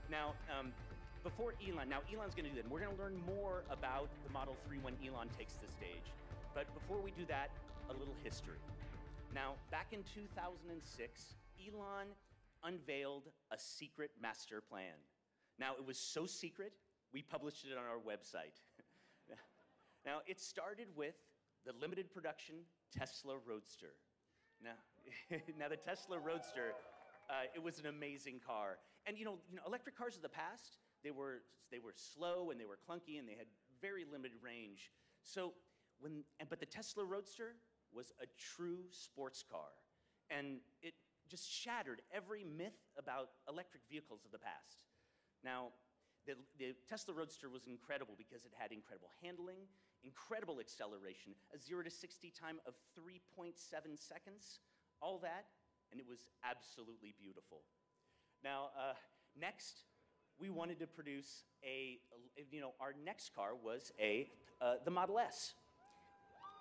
Now, before Elon, now Elon's going to do that, and we're going to learn more about the Model 3 when Elon takes the stage. But before we do that, a little history. Now, back in 2006, Elon unveiled a secret master plan. Now, it was so secret, we published it on our website. Now, it started with the limited production Tesla Roadster. Now, now the Tesla Roadster, it was an amazing car. And you know, electric cars of the past, they were slow and they were clunky and they had very limited range. But the Tesla Roadster was a true sports car. And it just shattered every myth about electric vehicles of the past. Now, the Tesla Roadster was incredible because it had incredible handling, incredible acceleration, a 0 to 60 time of 3.7 seconds, all that, and it was absolutely beautiful. Now, next, we wanted to produce our next car was the Model S,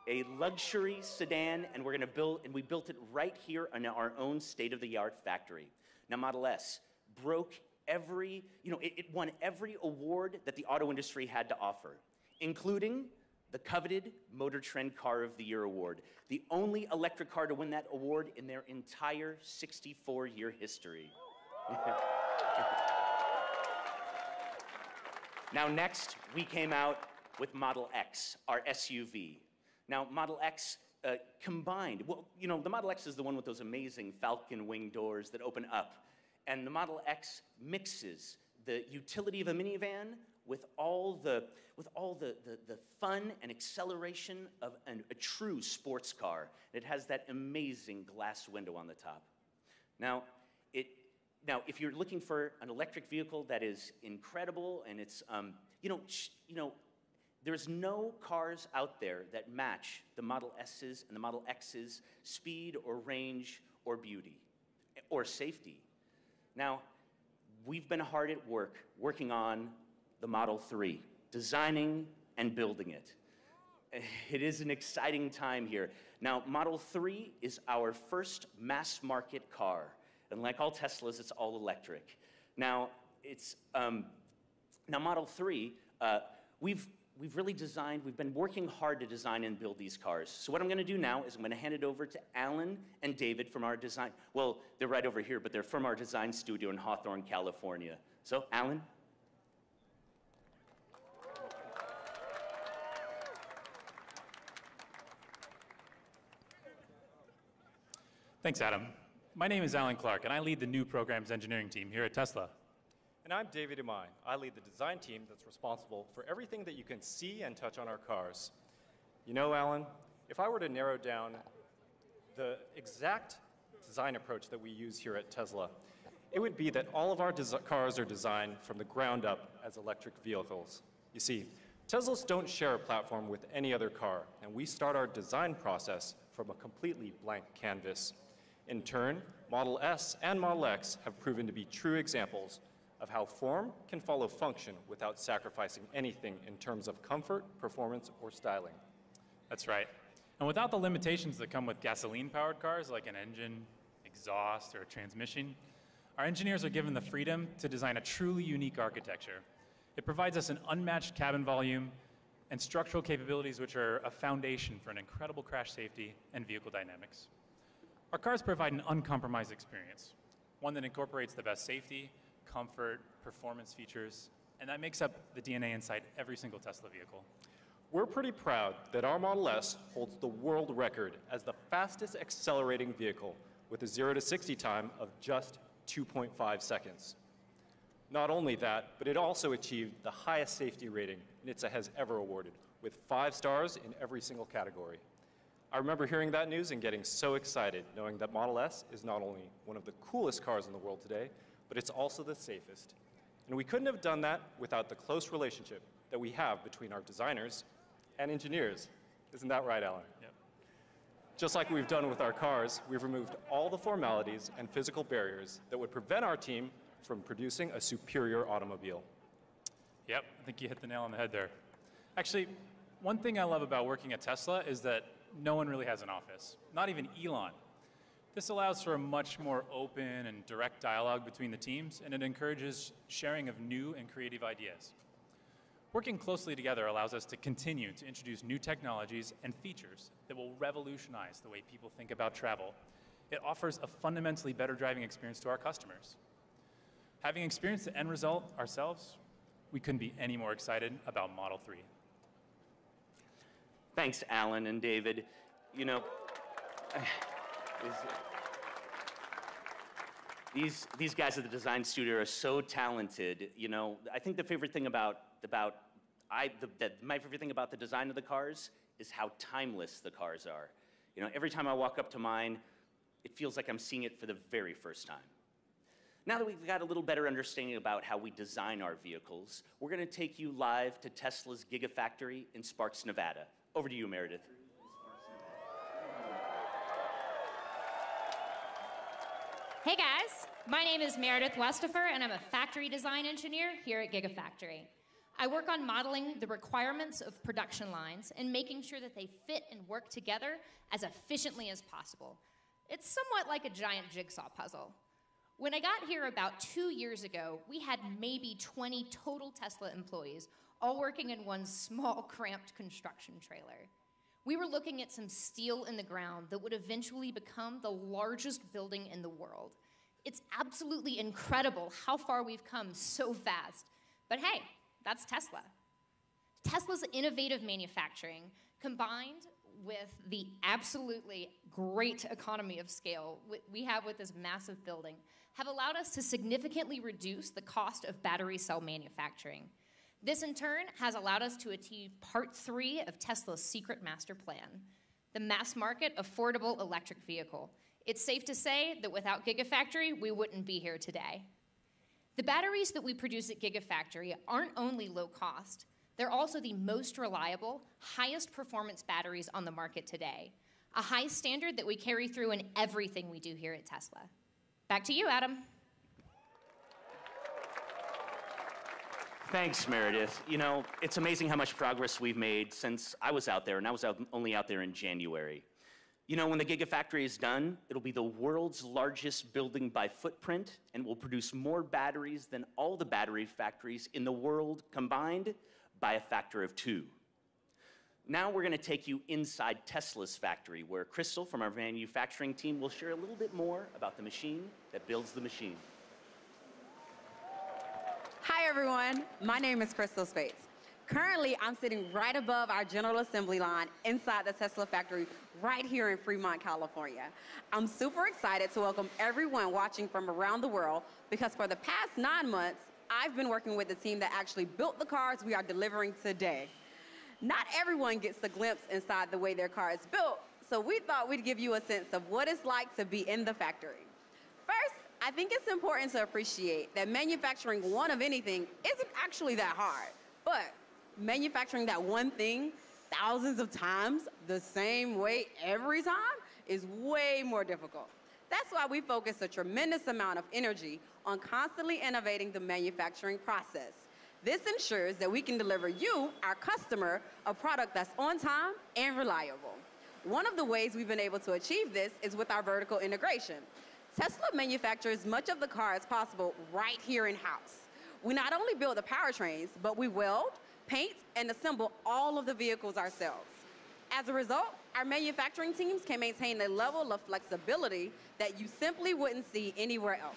a luxury sedan, and we built it right here in our own state-of-the-art factory. Now, Model S broke it won every award that the auto industry had to offer, including the coveted Motor Trend Car of the Year award, the only electric car to win that award in their entire 64-year history. Now, next, we came out with Model X, our SUV. Now, Model X combined, the Model X is the one with those amazing falcon wing doors that open up. And the Model X mixes the utility of a minivan with all the fun and acceleration of a true sports car. It has that amazing glass window on the top. Now, if you're looking for an electric vehicle that is incredible and it's, there's no cars out there that match the Model S's and the Model X's speed or range or beauty or safety. Now, we've been hard at work working on the Model 3, designing and building it. It is an exciting time here. Now, Model 3 is our first mass market car. And like all Teslas, it's all electric. Now, Model 3, we've been working hard to design and build these cars. So what I'm going to do now is I'm going to hand it over to Alan and David from our design. Well, they're right over here, but they're from our design studio in Hawthorne, California. So, Alan? Thanks, Adam. My name is Alan Clark, and I lead the new programs engineering team here at Tesla. And I'm David Imai. I lead the design team that's responsible for everything that you can see and touch on our cars. You know, Alan, if I were to narrow down the exact design approach that we use here at Tesla, it would be that all of our cars are designed from the ground up as electric vehicles. You see, Teslas don't share a platform with any other car, and we start our design process from a completely blank canvas. In turn, Model S and Model X have proven to be true examples of how form can follow function without sacrificing anything in terms of comfort, performance, or styling. That's right. And without the limitations that come with gasoline-powered cars, like an engine, exhaust, or a transmission, our engineers are given the freedom to design a truly unique architecture. It provides us an unmatched cabin volume and structural capabilities which are a foundation for an incredible crash safety and vehicle dynamics. Our cars provide an uncompromised experience, one that incorporates the best safety, comfort, performance features, and that makes up the DNA inside every single Tesla vehicle. We're pretty proud that our Model S holds the world record as the fastest accelerating vehicle with a 0 to 60 time of just 2.5 seconds. Not only that, but it also achieved the highest safety rating NHTSA has ever awarded, with 5 stars in every single category. I remember hearing that news and getting so excited, knowing that Model S is not only one of the coolest cars in the world today, but it's also the safest. And we couldn't have done that without the close relationship that we have between our designers and engineers. Isn't that right, Alan? Yep. Just like we've done with our cars, we've removed all the formalities and physical barriers that would prevent our team from producing a superior automobile. Yep, I think you hit the nail on the head there. Actually, one thing I love about working at Tesla is that no one really has an office, not even Elon. This allows for a much more open and direct dialogue between the teams, and it encourages sharing of new and creative ideas. Working closely together allows us to continue to introduce new technologies and features that will revolutionize the way people think about travel. It offers a fundamentally better driving experience to our customers. Having experienced the end result ourselves, we couldn't be any more excited about Model 3. Thanks, Alan and David. You know, these guys at the design studio are so talented. You know, I think the favorite thing my favorite thing about the design of the cars is how timeless the cars are. You know, every time I walk up to mine, it feels like I'm seeing it for the very first time. Now that we've got a little better understanding about how we design our vehicles, we're going to take you live to Tesla's Gigafactory in Sparks, Nevada. Over to you, Meredith. Hey guys, my name is Meredith Westifer, and I'm a factory design engineer here at Gigafactory. I work on modeling the requirements of production lines and making sure that they fit and work together as efficiently as possible. It's somewhat like a giant jigsaw puzzle. When I got here about 2 years ago, we had maybe 20 total Tesla employees, all working in one small, cramped construction trailer. We were looking at some steel in the ground that would eventually become the largest building in the world. It's absolutely incredible how far we've come so fast. But hey, that's Tesla. Tesla's innovative manufacturing, combined with the absolutely great economy of scale we have with this massive building, have allowed us to significantly reduce the cost of battery cell manufacturing. This, in turn, has allowed us to achieve Part 3 of Tesla's secret master plan, the mass-market affordable electric vehicle. It's safe to say that without Gigafactory, we wouldn't be here today. The batteries that we produce at Gigafactory aren't only low cost, they're also the most reliable, highest performance batteries on the market today, a high standard that we carry through in everything we do here at Tesla. Back to you, Adam. Thanks, Meredith. You know, it's amazing how much progress we've made since I was out there, and I was only out there in January. You know, when the Gigafactory is done, it'll be the world's largest building by footprint, and will produce more batteries than all the battery factories in the world combined by a factor of 2. Now we're going to take you inside Tesla's factory, where Crystal from our manufacturing team will share a little bit more about the machine that builds the machine. Hi everyone, my name is Crystal Spates. Currently, I'm sitting right above our general assembly line inside the Tesla factory right here in Fremont, California. I'm super excited to welcome everyone watching from around the world, because for the past 9 months, I've been working with the team that actually built the cars we are delivering today. Not everyone gets a glimpse inside the way their car is built, so we thought we'd give you a sense of what it's like to be in the factory. First, I think it's important to appreciate that manufacturing one of anything isn't actually that hard, but manufacturing that one thing thousands of times the same way every time is way more difficult. That's why we focus a tremendous amount of energy on constantly innovating the manufacturing process. This ensures that we can deliver you, our customer, a product that's on time and reliable. One of the ways we've been able to achieve this is with our vertical integration. Tesla manufactures much of the car as possible right here in-house. We not only build the powertrains, but we weld, paint, and assemble all of the vehicles ourselves. As a result, our manufacturing teams can maintain a level of flexibility that you simply wouldn't see anywhere else.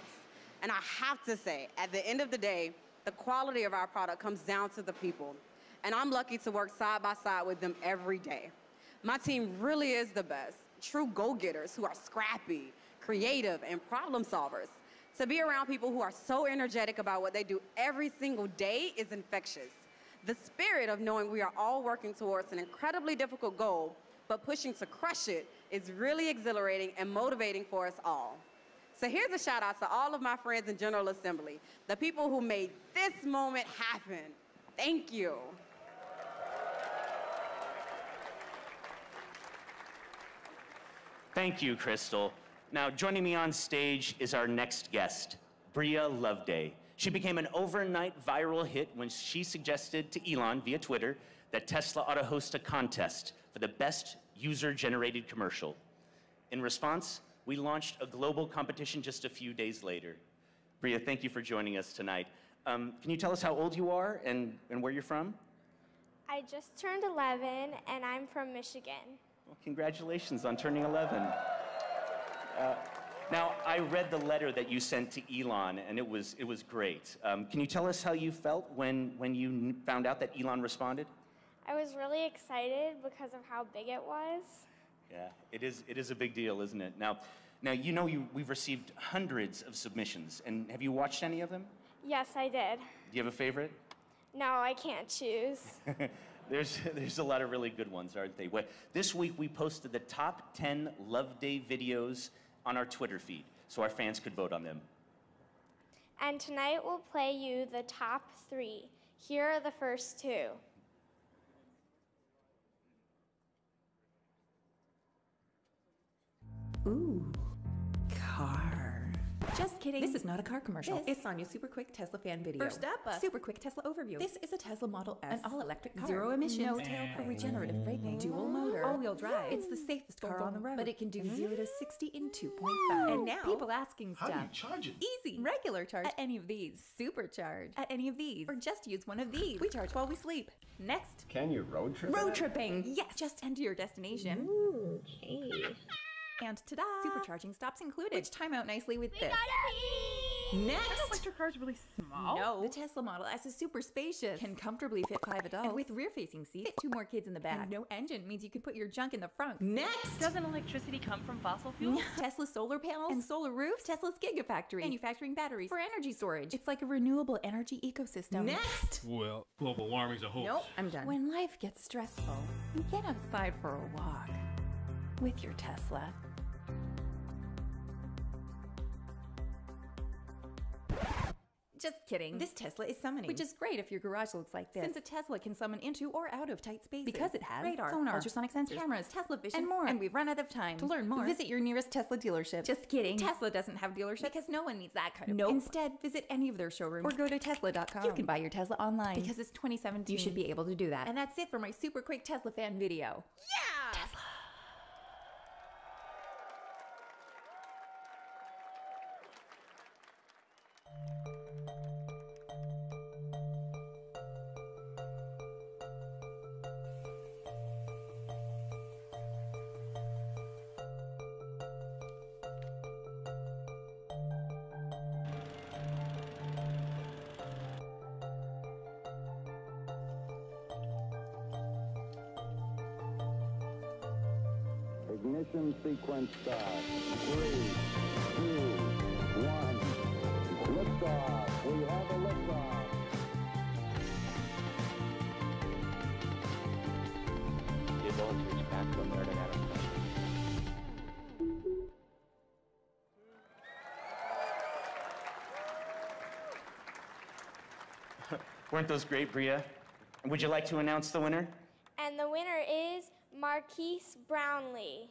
And I have to say, at the end of the day, the quality of our product comes down to the people. And I'm lucky to work side by side with them every day. My team really is the best, true go-getters who are scrappy, creative, and problem solvers. To be around people who are so energetic about what they do every single day is infectious. The spirit of knowing we are all working towards an incredibly difficult goal, but pushing to crush it, is really exhilarating and motivating for us all. So here's a shout out to all of my friends in General Assembly, the people who made this moment happen. Thank you. Thank you, Crystal. Now, joining me on stage is our next guest, Bria Loveday. She became an overnight viral hit when she suggested to Elon via Twitter that Tesla ought to host a contest for the best user-generated commercial. In response, we launched a global competition just a few days later. Bria, thank you for joining us tonight. Can you tell us how old you are and where you're from? I just turned 11, and I'm from Michigan. Well, congratulations on turning 11. Now, I read the letter that you sent to Elon, and it was great. Can you tell us how you felt when you found out that Elon responded? I was really excited because of how big it was. Yeah, it is a big deal, isn't it? Now you know we've received hundreds of submissions, and have you watched any of them? Yes, I did. Do you have a favorite? No, I can't choose. There's a lot of really good ones, aren't they? This week we posted the top 10 Love Day videos on our Twitter feed, so our fans could vote on them. And tonight we'll play you the top 3. Here are the first 2. Ooh, car. Just kidding. This is not a car commercial. This is Sonia's super quick Tesla fan video. First up, a super quick Tesla overview. This is a Tesla Model S. An all-electric car. Zero emissions. No tailpipe. Regenerative braking. Dual motor. All-wheel drive. It's the safest car on the road. But it can do 0 to 60 in 2.5. And now, people asking stuff. How do you charge it? Easy. Regular charge at any of these. Supercharge at any of these. Or just use one of these. We charge while we sleep. Next. Can you road trip? Road tripping. Yes. Just enter your destination. Ooh, okay. And ta-da! Supercharging stops included, which time out nicely with this. Next. Electric car's really small. No, the Tesla Model S is super spacious. Can comfortably fit 5 adults. And with rear-facing seats, fit 2 more kids in the back. And no engine means you can put your junk in the front. Next. Doesn't electricity come from fossil fuels? Tesla solar panels and solar roofs. Tesla's Gigafactory. Manufacturing batteries for energy storage. It's like a renewable energy ecosystem. Next. Well, global warming's a hoax. Nope, I'm done. When life gets stressful, you get outside for a walk with your Tesla. Just kidding. This Tesla is summoning, which is great if your garage looks like this, since a Tesla can summon into or out of tight spaces. Because it has radar, sonar, ultrasonic sensors, cameras, Tesla vision, and more. And we've run out of time. To learn more, visit your nearest Tesla dealership. Just kidding. Tesla doesn't have dealerships because no one needs that kind of thing. Instead, visit any of their showrooms or go to Tesla.com. You can buy your Tesla online because it's 2017. You should be able to do that. And that's it for my super quick Tesla fan video. Yeah! Tesla. Ignition sequence start. 3, 2, 1. Liftoff. We have a liftoff. The ability to reach back from there to that. Weren't those great, Bria? Would you like to announce the winner? And the winner is Marquise Brownlee.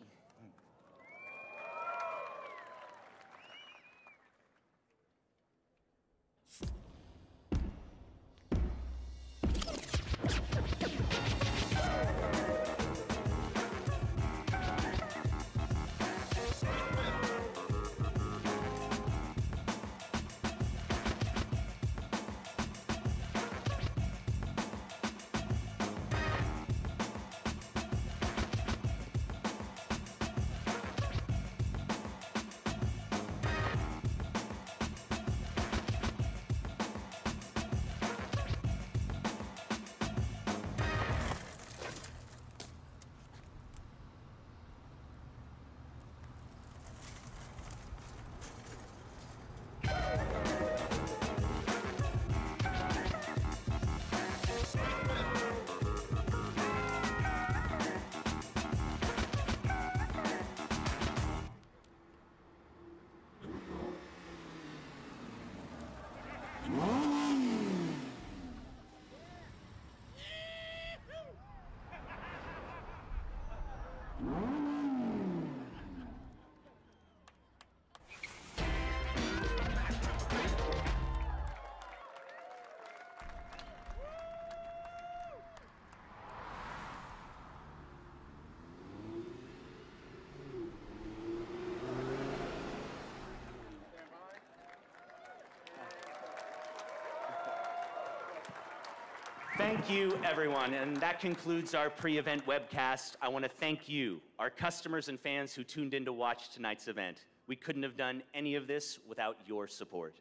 Thank you, everyone. And that concludes our pre-event webcast. I want to thank you, our customers and fans who tuned in to watch tonight's event. We couldn't have done any of this without your support.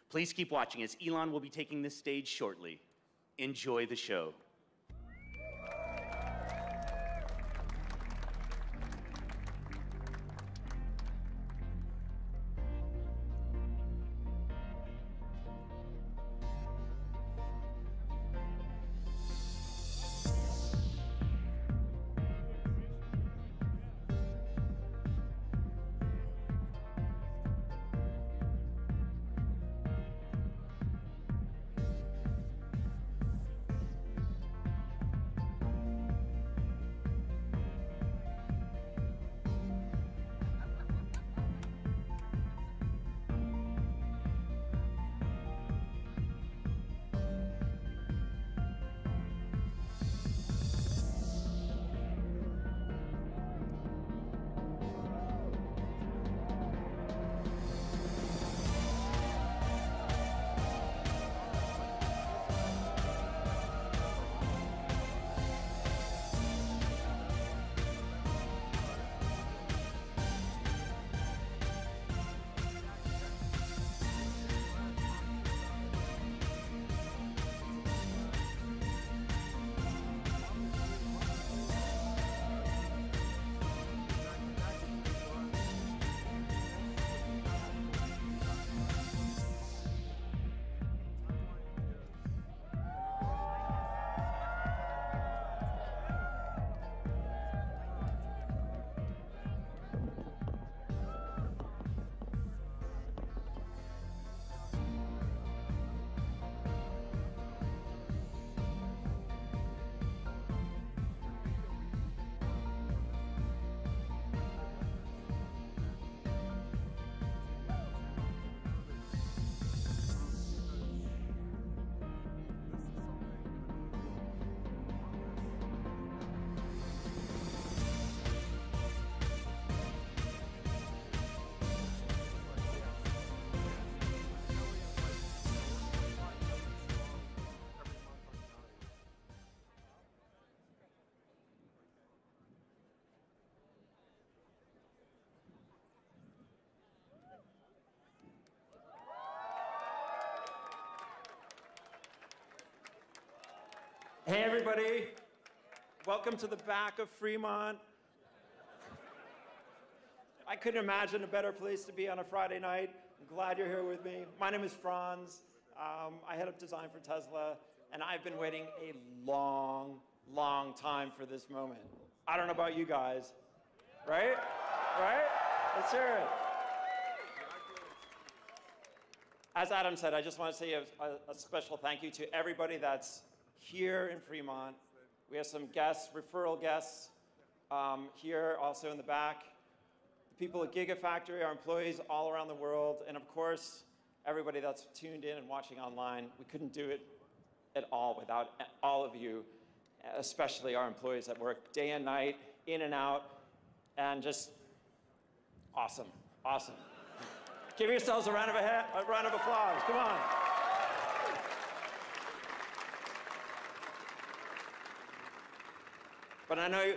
Please keep watching as Elon will be taking this stage shortly. Enjoy the show. Hey everybody, welcome to the back of Fremont. I couldn't imagine a better place to be on a Friday night. I'm glad you're here with me. My name is Franz. I head up design for Tesla, and I've been waiting a long, long time for this moment. I don't know about you guys, right? Right? Let's hear it. As Adam said, I just want to say a special thank you to everybody that's here in Fremont. We have some guests, referral guests here, also in the back. The people at Gigafactory, our employees all around the world, and of course, everybody that's tuned in and watching online. We couldn't do it at all without all of you, especially our employees that work day and night, in and out, and just awesome, awesome. Give yourselves a round of applause, come on. But I know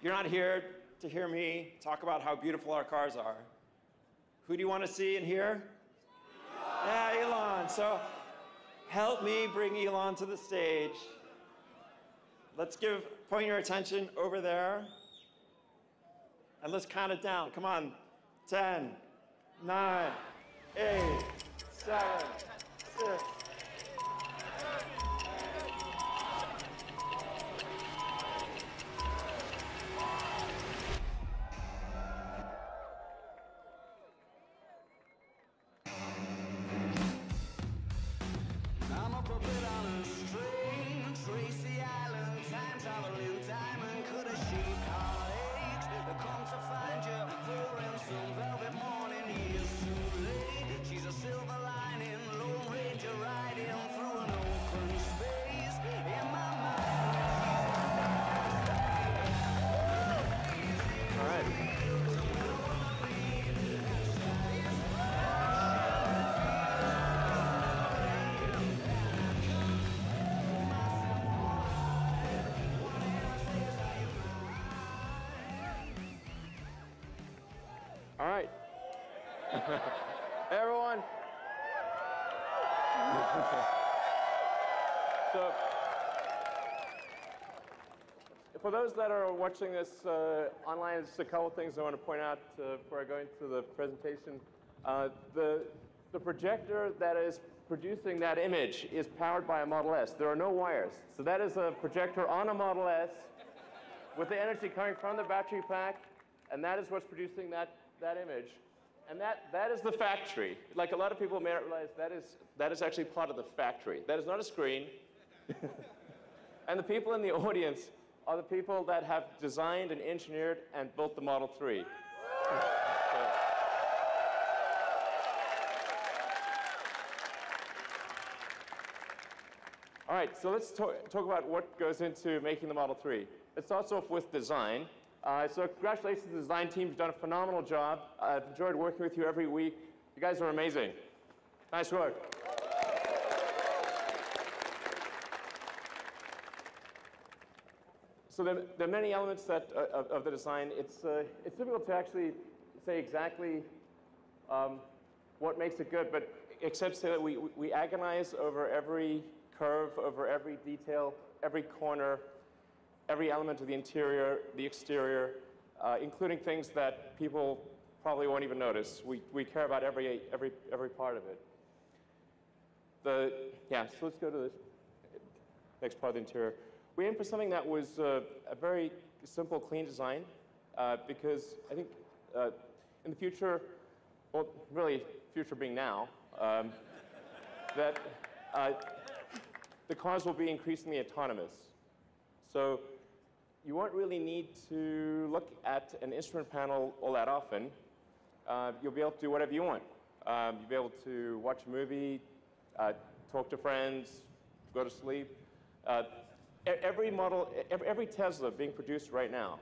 you're not here to hear me talk about how beautiful our cars are. Who do you want to see and hear? Yeah, Elon. So help me bring Elon to the stage. Let's point your attention over there. And let's count it down. Come on. 10, 9, 8, 7, 6. Silver lining, Lone Ranger. Hey, everyone. So, for those that are watching this online, just a couple things I want to point out before I go into the presentation. The projector that is producing that image is powered by a Model S. There are no wires. So that is a projector on a Model S with the energy coming from the battery pack, and that is what's producing that image. And that is the factory. Like a lot of people may not realize, that is actually part of the factory. That is not a screen. And the people in the audience are the people that have designed and engineered and built the Model 3. All right, so let's talk about what goes into making the Model 3. It starts off with design. So congratulations to the design team. You've done a phenomenal job. I've enjoyed working with you every week. You guys are amazing. Nice work. So there are many elements of the design. It's difficult to actually say exactly what makes it good, but except to say that we agonize over every curve, over every detail, every corner, every element of the interior, the exterior, including things that people probably won't even notice. We care about every part of it. So let's go to the next part of the interior. We aimed for something that was a very simple, clean design, because I think in the future, well, really, future being now, that the cars will be increasingly autonomous. So you won't really need to look at an instrument panel all that often. You'll be able to do whatever you want. You'll be able to watch a movie, talk to friends, go to sleep. Every Tesla being produced right now,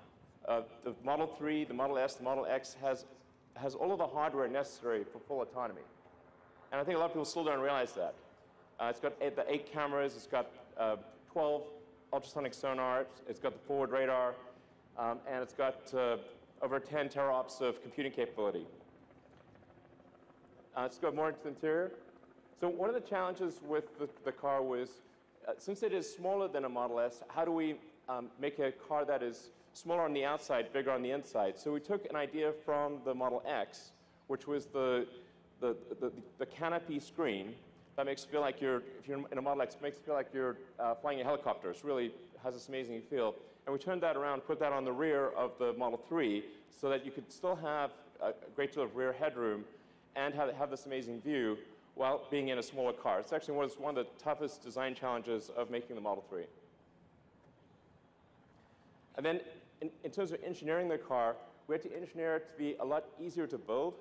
the Model 3, the Model S, the Model X has all of the hardware necessary for full autonomy. And I think a lot of people still don't realize that. It's got the 8 cameras, it's got 12 ultrasonic sonar, it's got the forward radar, and it's got over 10 teraops of computing capability. Let's go more into the interior. So one of the challenges with the car was, since it is smaller than a Model S, how do we make a car that is smaller on the outside, bigger on the inside? So we took an idea from the Model X, which was the canopy screen that makes you feel like if you're in a Model X, it makes you feel like you're flying a helicopter. It really has this amazing feel. And we turned that around, put that on the rear of the Model 3 so that you could still have a great deal of rear headroom and have this amazing view while being in a smaller car. It's actually one of the toughest design challenges of making the Model 3. And then in terms of engineering the car, we had to engineer it to be a lot easier to build.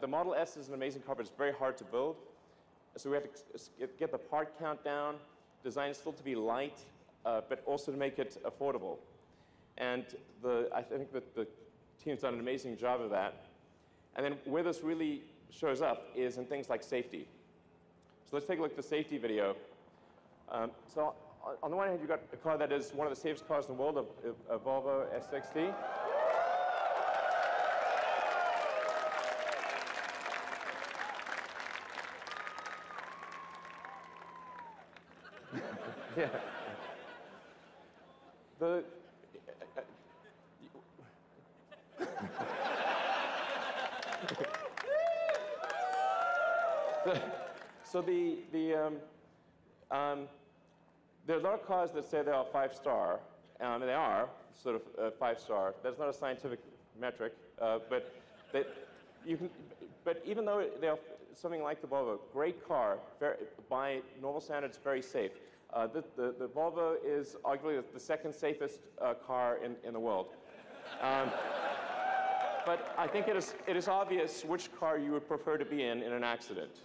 The Model S is an amazing car, but it's very hard to build. So we had to get the part count down, design it still to be light, but also to make it affordable. And I think that the team's done an amazing job of that. And then where this really shows up is in things like safety. So let's take a look at the safety video. So on the one hand, you've got a car that is one of the safest cars in the world, a Volvo S60. Yeah. There are a lot of cars that say they are 5-star, and they are sort of 5-star. That's not a scientific metric, but even though they are something like the Volvo, great car, by normal standards, very safe. The Volvo is arguably the second safest car in the world. But I think it is obvious which car you would prefer to be in an accident.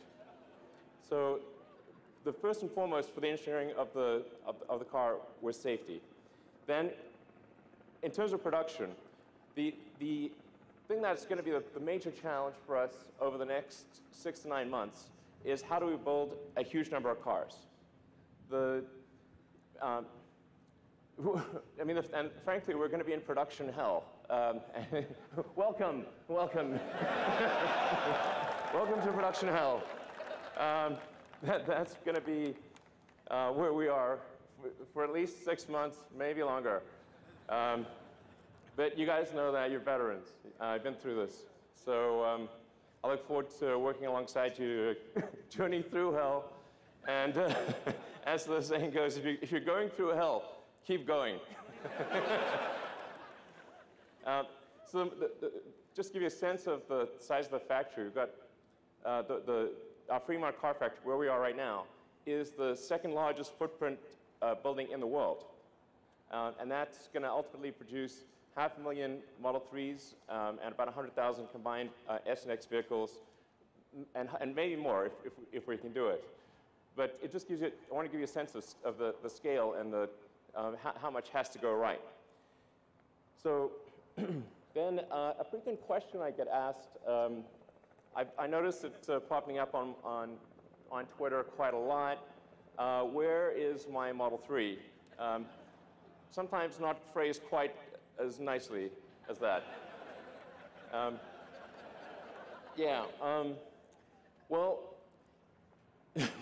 So the first and foremost for the engineering of the car was safety. Then, in terms of production, the thing that's going to be the major challenge for us over the next 6 to 9 months is how do we build a huge number of cars. And frankly, we're going to be in production hell. Welcome. Welcome to production hell. That's going to be where we are for at least 6 months, maybe longer. But you guys know that you're veterans. I've been through this. So I look forward to working alongside you to journey through hell. And as the saying goes, if you're going through hell, keep going. Just to give you a sense of the size of the factory, we've got our Fremont car factory, where we are right now, is the second largest footprint building in the world. And that's going to ultimately produce 500,000 Model 3s and about 100,000 combined S and X vehicles, and maybe more if we can do it. But it just gives you, I want to give you a sense of the scale and how much has to go right. So then a frequent question I get asked, I noticed it popping up on Twitter quite a lot. Where is my Model 3? Sometimes not phrased quite as nicely as that. Well,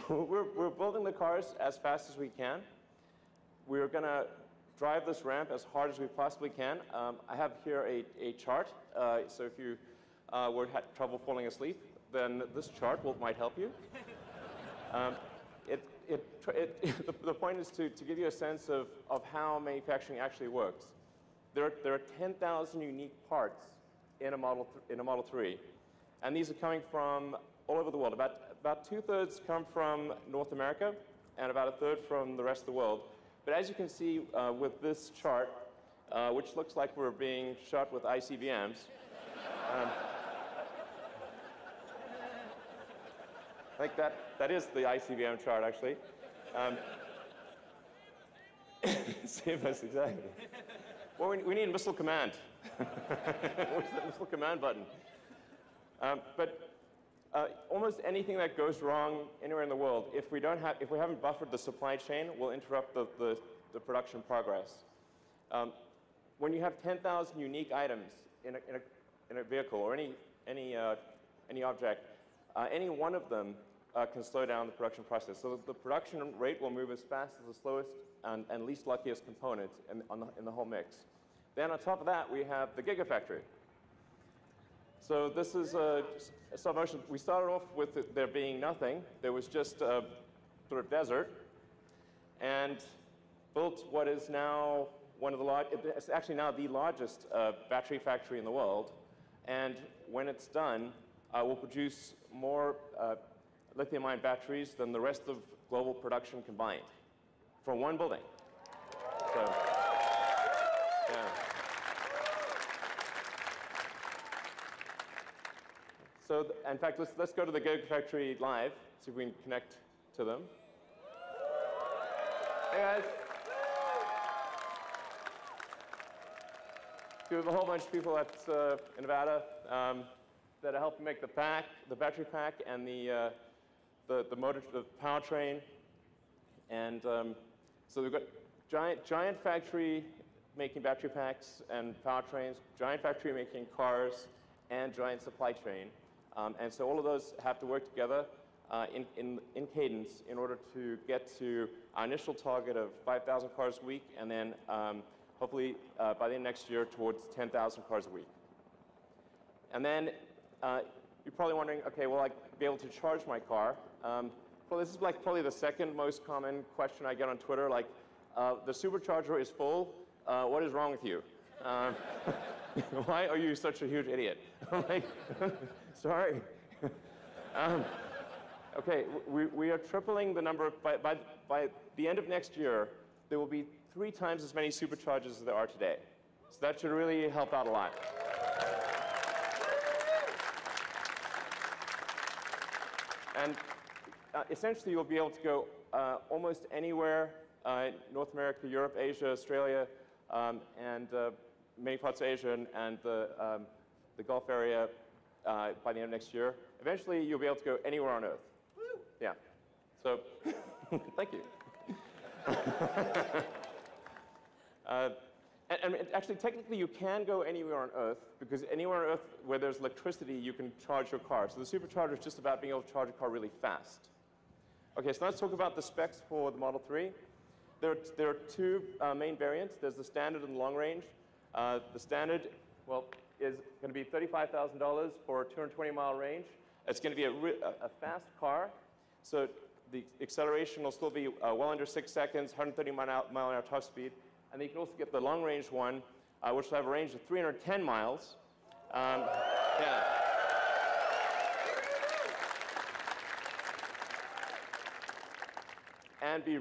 we're building the cars as fast as we can. We're going to drive this ramp as hard as we possibly can. I have here a chart, so if you had trouble falling asleep, then this chart might help you. The point is to give you a sense of how manufacturing actually works. There are 10,000 unique parts in a Model 3, and these are coming from all over the world. About 2/3 come from North America, and about 1/3 from the rest of the world. But as you can see with this chart, which looks like we're being shot with ICBMs, I think that is the ICBM chart, actually. Save us, exactly. Well, we need missile command. Where's the missile command button? But almost anything that goes wrong anywhere in the world, if we haven't buffered the supply chain, will interrupt the production progress. When you have 10,000 unique items in a vehicle or any object, any one of them can slow down the production process. So the production rate will move as fast as the slowest and least luckiest component in the whole mix. Then on top of that, we have the Gigafactory. So this is stop motion. We started off with there being nothing. There was just a sort of desert, and built what is now it's actually now the largest battery factory in the world. And when it's done, we'll produce more lithium-ion batteries than the rest of global production combined from one building. So, yeah. So, in fact, let's go to the Gigafactory live, see if we can connect to them. Hey, guys. We have a whole bunch of people in Nevada that are helping make the battery pack, and the motor, the powertrain. And so we've got giant factory making battery packs and powertrains, giant factory making cars, and giant supply chain. And so all of those have to work together in cadence in order to get to our initial target of 5,000 cars a week, and then hopefully by the end of next year towards 10,000 cars a week. And then you're probably wondering, okay, will I be able to charge my car? Well, this is like probably the second most common question I get on Twitter, like, the supercharger is full, what is wrong with you? Why are you such a huge idiot? I'm like, sorry. Okay, we are tripling the number. By the end of next year, there will be 3 times as many superchargers as there are today. So that should really help out a lot. And essentially, you'll be able to go almost anywhere, North America, Europe, Asia, Australia, and many parts of Asia and the Gulf area by the end of next year. Eventually, you'll be able to go anywhere on Earth. Woo! Yeah. So, thank you. And actually, technically, you can go anywhere on Earth, because anywhere on Earth where there's electricity, you can charge your car. So the supercharger is just about being able to charge a car really fast. Okay, so let's talk about the specs for the Model 3. There are two main variants. There's the standard and the long range. The standard, well, is going to be $35,000 for a 220-mile range. It's going to be a fast car. So the acceleration will still be well under 6 seconds, 130 mile-an-hour top speed. And then you can also get the long-range one, which will have a range of 310 miles. Yeah. And be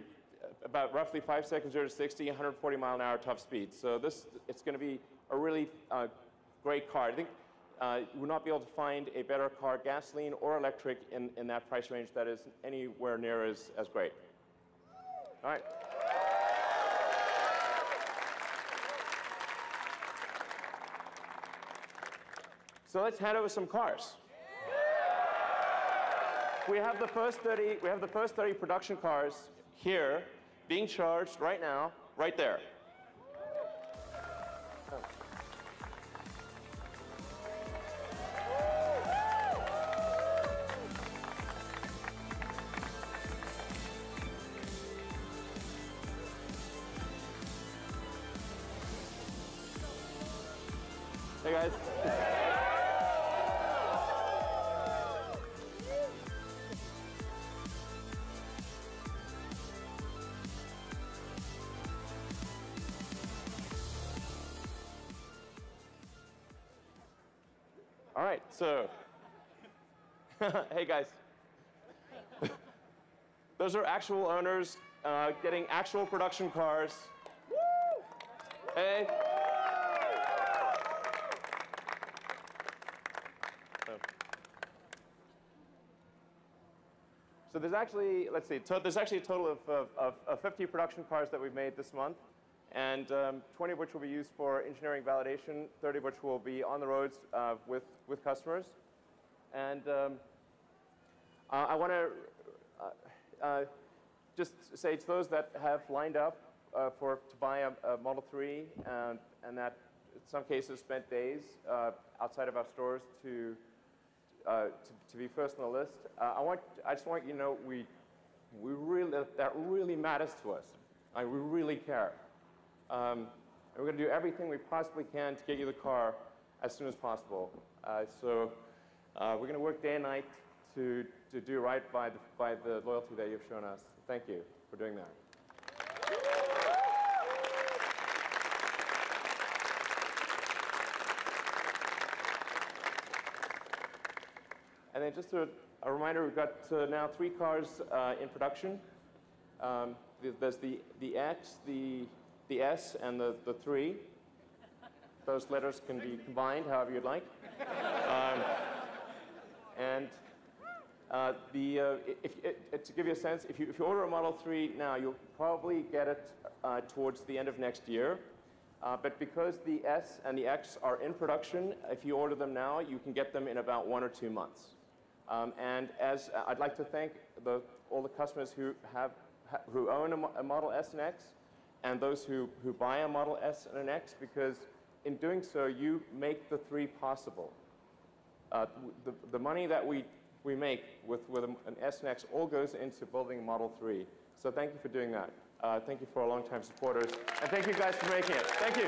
about roughly 5 seconds 0 to 60, 140 mile-an-hour top speed. So it's going to be a really great car. I think you will not be able to find a better car, gasoline or electric, in that price range that is anywhere near as great. All right. So let's head over some cars. We have the first 30 production cars here being charged right now, right there. Hey guys. All right, so, hey guys. Those are actual owners getting actual production cars. Hey. So there's actually, let's see, there's actually a total of 50 production cars that we've made this month, and 20 of which will be used for engineering validation, 30 of which will be on the roads with customers. And I want to just say to those that have lined up to buy a Model 3 and that in some cases spent days outside of our stores to be first on the list, I just want you to know that really matters to us. We really care. And we're going to do everything we possibly can to get you the car as soon as possible. So we're going to work day and night to do right by the loyalty that you've shown us. Thank you for doing that. And then just a reminder, we've got now 3 cars in production. There's the X, the S, and the 3. Those letters can be combined however you'd like. To give you a sense, if you order a Model 3 now, you'll probably get it towards the end of next year. But because the S and the X are in production, if you order them now, you can get them in about 1 or 2 months. And as I'd like to thank all the customers who own a Model S and X, and those who buy a Model S and an X, because in doing so, you make the 3 possible. The money that we make with an S and X all goes into building a Model 3. So thank you for doing that. Thank you for our longtime supporters. And thank you guys for making it. Thank you.